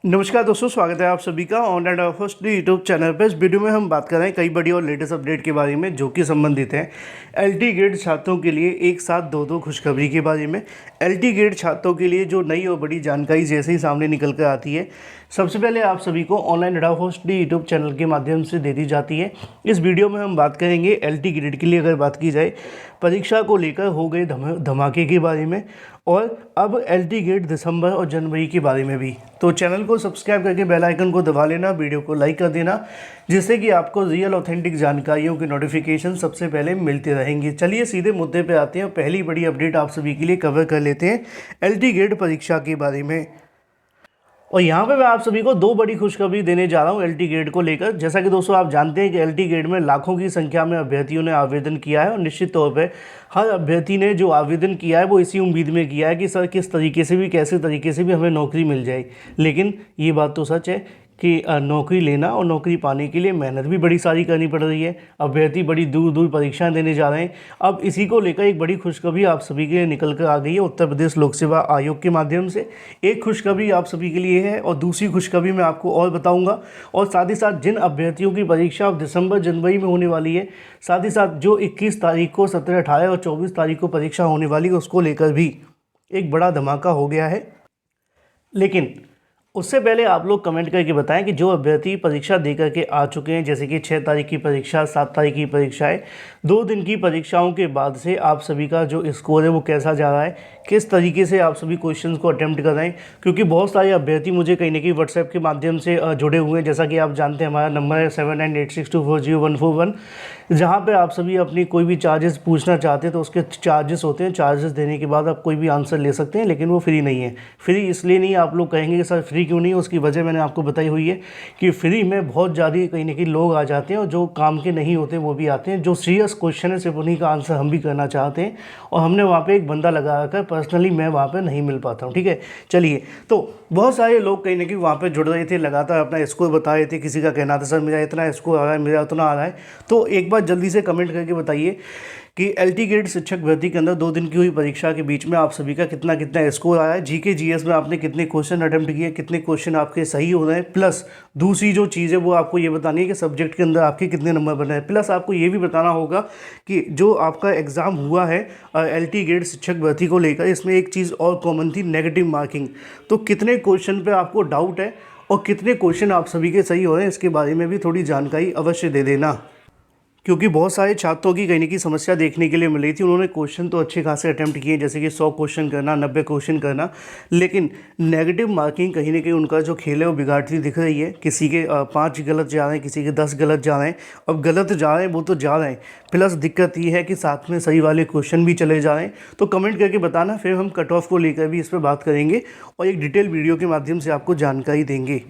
नमस्कार दोस्तों, स्वागत है आप सभी का ऑनलाइन फर्स्ट यूट्यूब चैनल पर। इस वीडियो में हम बात कर रहे हैं कई बड़ी और लेटेस्ट अपडेट के बारे में जो कि संबंधित हैं एलटी ग्रेड छात्रों के लिए एक साथ दो खुशखबरी के बारे में। एलटी ग्रेड छात्रों के लिए जो नई और बड़ी जानकारी जैसे ही सामने निकल कर आती है, सबसे पहले आप सभी को ऑनलाइन फर्स्ट यूट्यूब चैनल के माध्यम से दे दी जाती है। इस वीडियो में हम बात करेंगे एलटी ग्रेड के लिए अगर बात की जाए परीक्षा को लेकर हो गए धमाके के बारे में, और अब एलटी ग्रेड दिसंबर और जनवरी के बारे में भी। तो चैनल को सब्सक्राइब करके बेल आइकन को दबा लेना, वीडियो को लाइक कर देना, जिससे कि आपको रियल ऑथेंटिक जानकारियों के नोटिफिकेशन सबसे पहले मिलते रहेंगे। चलिए सीधे मुद्दे पे आते हैं। पहली बड़ी अपडेट आप सभी के लिए कवर कर लेते हैं एलटी ग्रेड परीक्षा के बारे में। और यहाँ पे मैं आप सभी को दो बड़ी खुशखबरी देने जा रहा हूँ एलटी ग्रेड को लेकर। जैसा कि दोस्तों आप जानते हैं कि एलटी ग्रेड में लाखों की संख्या में अभ्यर्थियों ने आवेदन किया है, और निश्चित तौर पे हर अभ्यर्थी ने जो आवेदन किया है वो इसी उम्मीद में किया है कि सर किस तरीके से भी कैसे तरीके से भी हमें नौकरी मिल जाए। लेकिन ये बात तो सच है कि नौकरी लेना और नौकरी पाने के लिए मेहनत भी बड़ी सारी करनी पड़ रही है। अभ्यर्थी बड़ी दूर दूर परीक्षाएं देने जा रहे हैं। अब इसी को लेकर एक बड़ी खुशखबरी आप सभी के लिए निकल कर आ गई है उत्तर प्रदेश लोक सेवा आयोग के माध्यम से। एक खुशखबरी आप सभी के लिए है और दूसरी खुशखबरी मैं आपको और बताऊंगा। और साथ ही साथ जिन अभ्यर्थियों की परीक्षा दिसंबर जनवरी में होने वाली है, साथ ही साथ जो 21 तारीख को, 17, 18 और 24 तारीख को परीक्षा होने वाली है, उसको लेकर भी एक बड़ा धमाका हो गया है। लेकिन उससे पहले आप लोग कमेंट करके बताएं कि जो अभ्यर्थी परीक्षा दे करके आ चुके हैं, जैसे कि 6 तारीख की परीक्षा, 7 तारीख की परीक्षा है, 2 दिन की परीक्षाओं के बाद से आप सभी का जो स्कोर है वो कैसा जा रहा है, किस तरीके से आप सभी क्वेश्चंस को अटेम्प्ट कर रहे हैं। क्योंकि बहुत सारे अभ्यर्थी मुझे कहीं ना कहीं व्हाट्सएप के माध्यम से जुड़े हुए हैं। जैसा कि आप जानते हैं हमारा नंबर है 7986240141, जहाँ पे आप सभी अपनी कोई भी चार्जेस पूछना चाहते हैं तो उसके चार्जेस होते हैं। चार्जेस देने के बाद आप कोई भी आंसर ले सकते हैं, लेकिन वो फ्री नहीं है। फ्री इसलिए नहीं, आप लोग कहेंगे कि सर फ्री क्यों नहीं है, उसकी वजह मैंने आपको बताई हुई है कि फ्री में बहुत ज़्यादा कहीं ना कहीं लोग आ जाते हैं, और जो काम के नहीं होते वो भी आते हैं। जो सीरियस क्वेश्चन है सिर्फ उन्हीं का आंसर हम भी करना चाहते हैं, और हमने वहाँ पर एक बंदा लगा रखा है। पर्सनली मैं वहाँ पर नहीं मिल पाता हूँ, ठीक है। चलिए, तो बहुत सारे लोग कहीं ना कहीं वहाँ पर जुड़ रहे थे, लगातार अपना स्कोर बता रहे थे। किसी का कहना था सर मेरा इतना स्कोर आ रहा है, मेरा उतना आ रहा है। तो एक बार जल्दी से कमेंट करके बताइए कि एलटी ग्रेड शिक्षक भर्ती के अंदर 2 दिन की हुई परीक्षा के बीच में आप सभी का कितना कितना स्कोर आया है। जीके जीएस में आपने कितने क्वेश्चन अटेम्प्ट किए, कितने क्वेश्चन आपके सही हो रहे हैं। प्लस दूसरी जो चीज़ है वो आपको ये बतानी है कि सब्जेक्ट के अंदर आपके कितने नंबर बने हैं। प्लस आपको ये भी बताना होगा कि जो आपका एग्ज़ाम हुआ है एलटी ग्रेड शिक्षक भर्ती को लेकर, इसमें एक चीज़ और कॉमन थी, नेगेटिव मार्किंग। तो कितने क्वेश्चन पर आपको डाउट है और कितने क्वेश्चन आप सभी के सही हो रहे हैं, इसके बारे में भी थोड़ी जानकारी अवश्य दे देना। क्योंकि बहुत सारे छात्रों की कहीं ना कहीं समस्या देखने के लिए मिली थी। उन्होंने क्वेश्चन तो अच्छे खासे अटेम्प्ट किए, जैसे कि 100 क्वेश्चन करना, 90 क्वेश्चन करना, लेकिन नेगेटिव मार्किंग कहीं ना कहीं उनका जो खेल है वो बिगाड़ती दिख रही है। किसी के 5 गलत जा रहे हैं, किसी के 10 गलत जा रहे हैं। अब गलत जा रहे हैं वो तो जा रहे हैं, प्लस दिक्कत ये है कि साथ में सही वाले क्वेश्चन भी चले जा रहे हैं। तो कमेंट करके बताना, फिर हम कट ऑफ को लेकर भी इस पर बात करेंगे और एक डिटेल वीडियो के माध्यम से आपको जानकारी देंगे।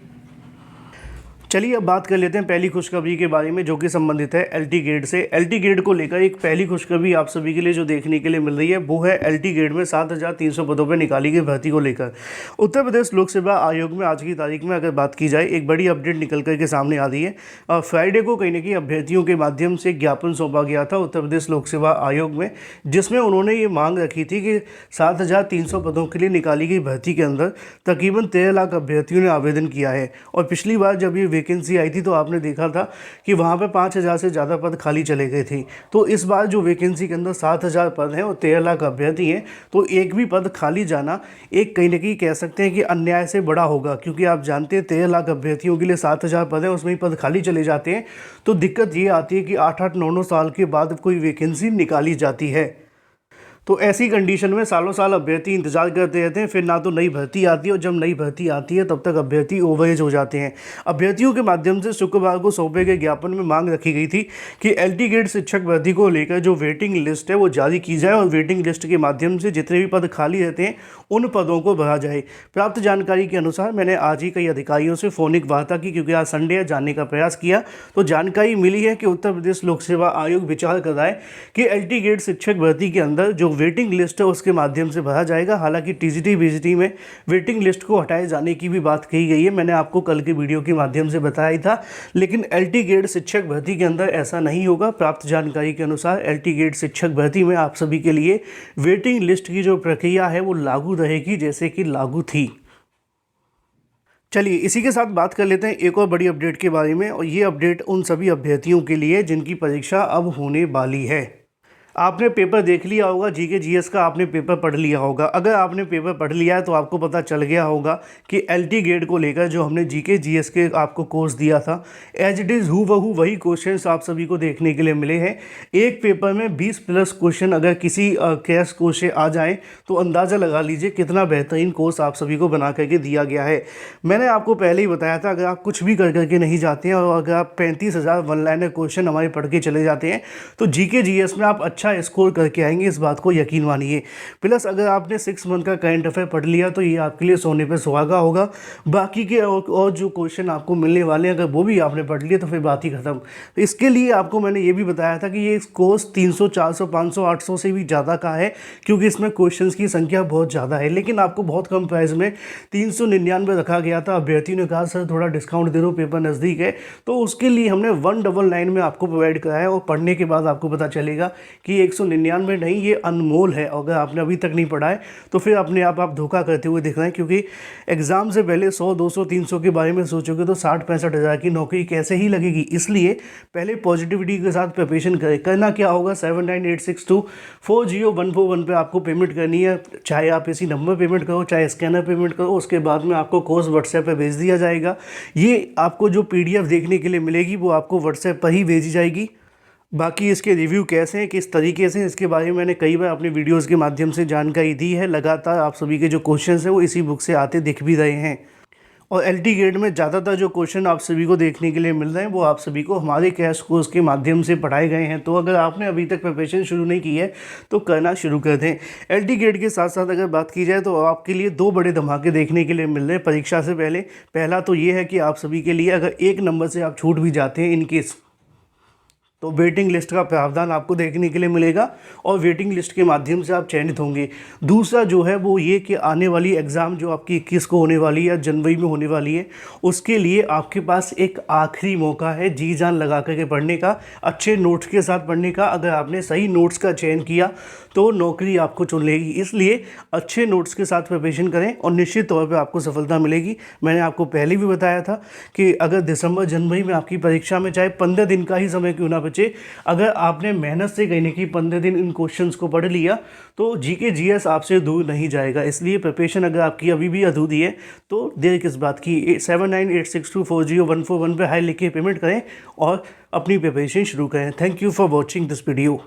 चलिए अब बात कर लेते हैं पहली खुशखबरी के बारे में, जो कि संबंधित है एलटी ग्रेड से। एलटी ग्रेड को लेकर एक पहली खुशखबरी आप सभी के लिए जो देखने के लिए मिल रही है वो है एलटी ग्रेड में 7300 पदों पर निकाली गई भर्ती को लेकर। उत्तर प्रदेश लोक सेवा आयोग में आज की तारीख में अगर बात की जाए, एक बड़ी अपडेट निकल कर के सामने आ रही है। फ्राइडे को कहीं ना कहीं अभ्यर्थियों के माध्यम से ज्ञापन सौंपा गया था उत्तर प्रदेश लोक सेवा आयोग में, जिसमें उन्होंने ये मांग रखी थी कि 7300 पदों के लिए निकाली गई भर्ती के अंदर तकरीबन 13 लाख अभ्यर्थियों ने आवेदन किया है। और पिछली बार जब ये वैकेंसी आई थी तो आपने देखा था कि वहाँ पे 5000 से ज़्यादा पद खाली चले गए थे। तो इस बार जो वैकेंसी के अंदर 7000 पद हैं और 13 लाख अभ्यर्थी हैं, तो एक भी पद खाली जाना एक कहीं ना कहीं कह सकते हैं कि अन्याय से बड़ा होगा। क्योंकि आप जानते हैं 13 लाख अभ्यर्थियों के लिए 7000 पद हैं, उसमें ही पद खाली चले जाते हैं। तो दिक्कत ये आती है कि 8-8, 9-9 साल के बाद कोई वैकेंसी निकाली जाती है। तो ऐसी कंडीशन में सालों साल अभ्यर्थी इंतजार करते रहते हैं, फिर ना तो नई भर्ती आती है, और जब नई भर्ती आती है तब तक अभ्यर्थी ओवरेज हो जाते हैं। अभ्यर्थियों के माध्यम से शुक्रवार को सौंपे गए ज्ञापन में मांग रखी गई थी कि एलटी ग्रेड शिक्षक भर्ती को लेकर जो वेटिंग लिस्ट है वो जारी की जाए, और वेटिंग लिस्ट के माध्यम से जितने भी पद खाली रहते हैं उन पदों को भरा जाए। प्राप्त जानकारी के अनुसार मैंने आज ही कई अधिकारियों से फोनिक वार्ता की, क्योंकि आज संडे है, जानने का प्रयास किया तो जानकारी मिली है कि उत्तर प्रदेश लोक सेवा आयोग विचार कर रहा है कि एलटी ग्रेड शिक्षक भर्ती के अंदर जो वेटिंग लिस्ट है उसके माध्यम से भरा जाएगा। हालांकि टीजीटी बीजीटी में वेटिंग लिस्ट को हटाए जाने की भी बात कही गई है, मैंने आपको कल के वीडियो के माध्यम से बताया ही था। लेकिन एलटी ग्रेड शिक्षक भर्ती के अंदर ऐसा नहीं होगा। प्राप्त जानकारी के अनुसार एलटी ग्रेड शिक्षक भर्ती में आप सभी के लिए वेटिंग लिस्ट की जो प्रक्रिया है वो लागू रहेगी, जैसे कि लागू थी। चलिए इसी के साथ बात कर लेते हैं एक और बड़ी अपडेट के बारे में, और ये अपडेट उन सभी अभ्यर्थियों के लिए जिनकी परीक्षा अब होने वाली है। आपने पेपर देख लिया होगा, जीके जीएस का आपने पेपर पढ़ लिया होगा। अगर आपने पेपर पढ़ लिया है तो आपको पता चल गया होगा कि एलटी गेट को लेकर जो हमने जीके जीएस के आपको कोर्स दिया था, एज इट इज़ हूबहू वही क्वेश्चंस आप सभी को देखने के लिए मिले हैं। एक पेपर में 20 प्लस क्वेश्चन अगर किसी कैश कोर्स से आ जाए तो अंदाज़ा लगा लीजिए कितना बेहतरीन कोर्स आप सभी को बना करके दिया गया है। मैंने आपको पहले ही बताया था, अगर आप कुछ भी कर करके नहीं जाते हैं और अगर आप 35,000 वन लाइनर क्वेश्चन हमारे पढ़ के चले जाते हैं तो जीके जीएस में आप अच्छा स्कोर करके आएंगे, इस बात को यकीन मानिए। प्लस अगर आपने 6 मंथ का करंट अफेयर पढ़ लिया तो ये आपके लिए सोने पे सुहागा होगा। बाकी के और जो क्वेश्चन आपको मिलने वाले हैं अगर वो भी आपने पढ़ लिए तो फिर बात ही खत्म। तो इसके लिए आपको मैंने ये भी बताया था कि ये कोर्स 300 400 500 800 से भी ज़्यादा का है, क्योंकि इसमें क्वेश्चंस की संख्या बहुत ज़्यादा है। लेकिन आपको बहुत कम प्राइस में 399 रखा गया था। अभ्यर्थी ने कहा सर थोड़ा डिस्काउंट दे दो, पेपर नज़दीक है, तो उसके लिए हमने 199 में आपको प्रोवाइड कराया है। और पढ़ने के बाद आपको पता चलेगा कि 199 नहीं, ये अनमोल है। अगर आपने अभी तक नहीं पढ़ा है तो फिर अपने आप धोखा करते हुए दिख रहे हैं, क्योंकि एग्ज़ाम से पहले 100 200 300 के बारे में सोचोगे तो 60-65 हज़ार की नौकरी कैसे ही लगेगी। इसलिए पहले पॉजिटिविटी के साथ प्रिपरेशन करें। करना क्या होगा, 7986240141 पे आपको पेमेंट करनी है। चाहे आप इसी नंबर पेमेंट करो, चाहे स्कैनर पेमेंट करो, उसके बाद में आपको कोर्स व्हाट्सएप पर भेज दिया जाएगा। ये आपको जो PDF देखने के लिए मिलेगी वो आपको व्हाट्सएप पर ही भेजी जाएगी। बाकी इसके रिव्यू कैसे हैं, किस तरीके से, इसके बारे में मैंने कई बार अपनी वीडियोस के माध्यम से जानकारी दी है। लगातार आप सभी के जो क्वेश्चंस हैं वो इसी बुक से आते दिख भी रहे हैं। और एलटी ग्रेड में ज़्यादातर जो क्वेश्चन आप सभी को देखने के लिए मिल रहे हैं वो आप सभी को हमारे कैश कोर्स के माध्यम से पढ़ाए गए हैं। तो अगर आपने अभी तक प्रिपरेशन शुरू नहीं की है तो करना शुरू कर दें। एलटी ग्रेड के साथ साथ अगर बात की जाए तो आपके लिए 2 बड़े धमाके देखने के लिए मिल रहे हैं परीक्षा से पहले। पहला तो ये है कि आप सभी के लिए अगर 1 नंबर से आप छूट भी जाते हैं इनकेस, तो वेटिंग लिस्ट का प्रावधान आपको देखने के लिए मिलेगा और वेटिंग लिस्ट के माध्यम से आप चयनित होंगे। दूसरा जो है वो ये कि आने वाली एग्ज़ाम जो आपकी 21 को होने वाली है या जनवरी में होने वाली है, उसके लिए आपके पास एक आखिरी मौका है जी जान लगा करके पढ़ने का, अच्छे नोट्स के साथ पढ़ने का। अगर आपने सही नोट्स का चयन किया तो नौकरी आपको चुन लेगी। इसलिए अच्छे नोट्स के साथ प्रिपरेशन करें और निश्चित तौर पर आपको सफलता मिलेगी। मैंने आपको पहले भी बताया था कि अगर दिसंबर जनवरी में आपकी परीक्षा में चाहे 15 दिन का ही समय क्यों ना बचे, अगर आपने मेहनत से कहने की 15 दिन इन क्वेश्चंस को पढ़ लिया तो जीके जीएस आपसे दूर नहीं जाएगा। इसलिए प्रिपरेशन अगर आपकी अभी भी अधूरी है तो देर किस बात की, 7986240141 पे हाई लिख के पेमेंट करें और अपनी प्रिपरेशन शुरू करें। Thank you for watching this video.